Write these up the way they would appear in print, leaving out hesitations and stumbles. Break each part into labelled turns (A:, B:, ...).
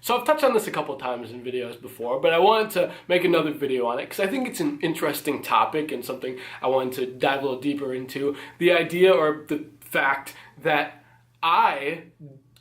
A: So I've touched on this a couple times in videos before, but I wanted to make another video on it because I think it's an interesting topic and something I wanted to dive a little deeper into. The idea or the fact that I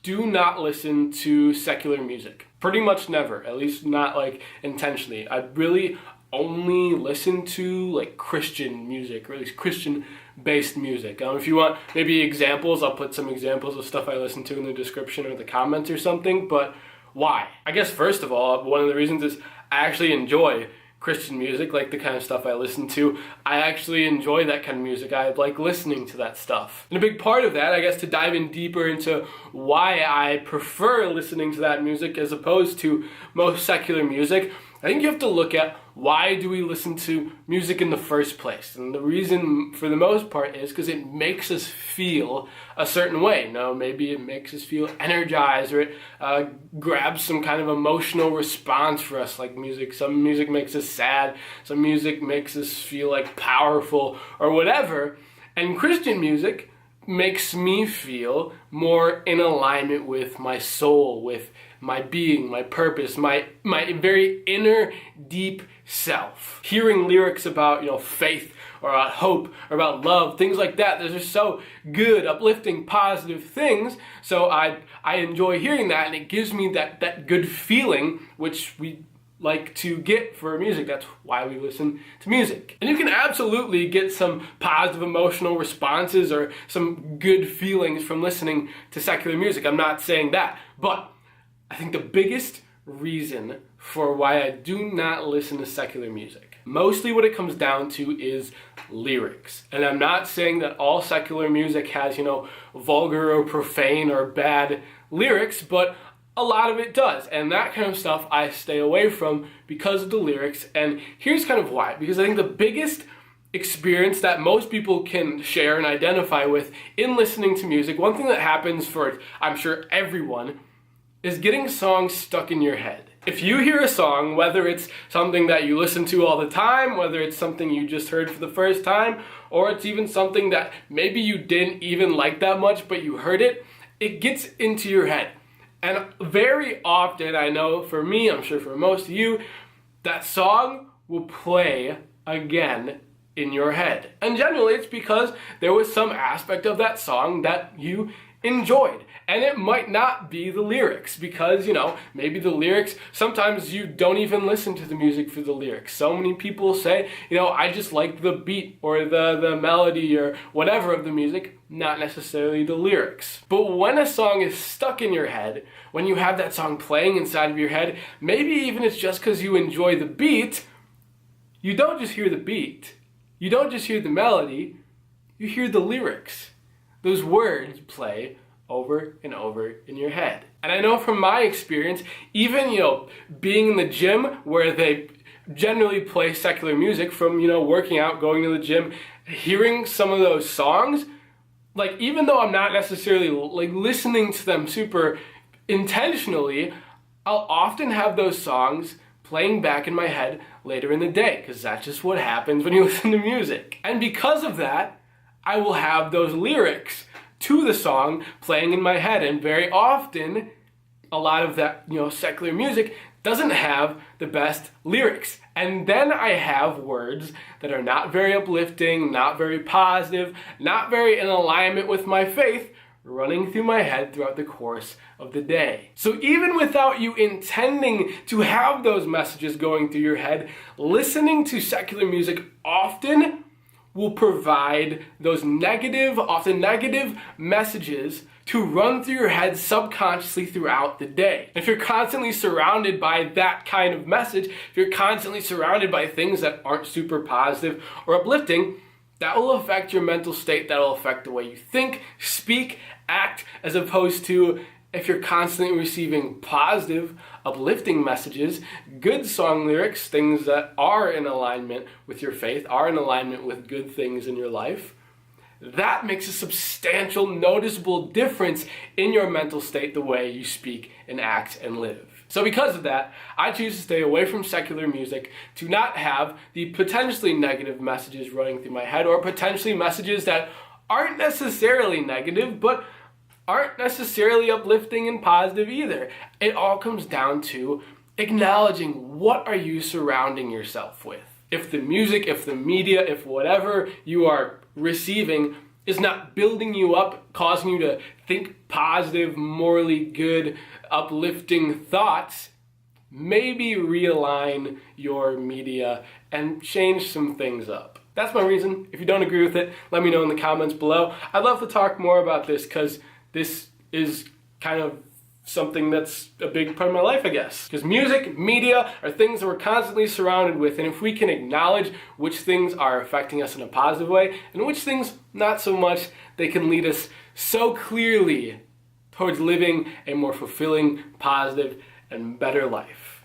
A: do not listen to secular music. Pretty much never, at least not like intentionally. I really only listen to like Christian music, or at least Christian-based music. If you want maybe examples, I'll put some examples of stuff I listen to in the description or the comments or something, but why? I guess first of all, one of the reasons is I actually enjoy Christian music, like the kind of stuff I listen to. I actually enjoy that kind of music. I like listening to that stuff. And a big part of that, I guess, to dive in deeper into why I prefer listening to that music as opposed to most secular music, I think you have to look at why do we listen to music in the first place? And the reason for the most part is because it makes us feel a certain way. Maybe it makes us feel energized, or it grabs some kind of emotional response for us, like music. Some music makes us sad, some music makes us feel like powerful or whatever. And Christian music makes me feel more in alignment with my soul, with my being, my purpose, my very inner, deep self. Hearing lyrics about, faith or about hope or about love, things like that, those are so good, uplifting, positive things. So I enjoy hearing that, and it gives me that good feeling, which we like to get for music. That's why we listen to music. And you can absolutely get some positive emotional responses or some good feelings from listening to secular music. I'm not saying that, but I think the biggest reason for why I do not listen to secular music, mostly what it comes down to is lyrics. And I'm not saying that all secular music has, vulgar or profane or bad lyrics, but a lot of it does. And that kind of stuff I stay away from because of the lyrics. And here's kind of why. Because I think the biggest experience that most people can share and identify with in listening to music, one thing that happens for, I'm sure, everyone, is getting songs stuck in your head. If you hear a song, whether it's something that you listen to all the time, whether it's something you just heard for the first time, or it's even something that maybe you didn't even like that much, but you heard it, it gets into your head. And very often, I know for me, I'm sure for most of you, that song will play again in your head. And generally it's because there was some aspect of that song that you enjoyed. And it might not be the lyrics, because, maybe the lyrics, sometimes you don't even listen to the music for the lyrics. So many people say, I just like the beat or the melody or whatever of the music, not necessarily the lyrics. But when a song is stuck in your head, when you have that song playing inside of your head, maybe even it's just because you enjoy the beat, you don't just hear the beat, you don't just hear the melody, you hear the lyrics. Those words play over and over in your head. And I know from my experience, even, being in the gym where they generally play secular music, from, working out, going to the gym, hearing some of those songs, like, even though I'm not necessarily like listening to them super intentionally, I'll often have those songs playing back in my head later in the day, because that's just what happens when you listen to music. And because of that, I will have those lyrics to the song playing in my head. And very often, a lot of that, secular music doesn't have the best lyrics. And then I have words that are not very uplifting, not very positive, not very in alignment with my faith, running through my head throughout the course of the day. So even without you intending to have those messages going through your head, listening to secular music often will provide those often negative messages to run through your head subconsciously throughout the day. If you're constantly surrounded by that kind of message, if you're constantly surrounded by things that aren't super positive or uplifting, that will affect your mental state, that will affect the way you think, speak, act, as opposed to if you're constantly receiving positive, uplifting messages, good song lyrics, things that are in alignment with your faith, are in alignment with good things in your life, that makes a substantial, noticeable difference in your mental state, the way you speak and act and live. So because of that, I choose to stay away from secular music, to not have the potentially negative messages running through my head, or potentially messages that aren't necessarily negative, but aren't necessarily uplifting and positive either. It all comes down to acknowledging what are you surrounding yourself with. If the music, if the media, if whatever you are receiving is not building you up, causing you to think positive, morally good, uplifting thoughts, maybe realign your media and change some things up. That's my reason. If you don't agree with it, let me know in the comments below. I'd love to talk more about this because this is kind of something that's a big part of my life, I guess. Because music, media are things that we're constantly surrounded with, and if we can acknowledge which things are affecting us in a positive way and which things not so much, they can lead us so clearly towards living a more fulfilling, positive, and better life.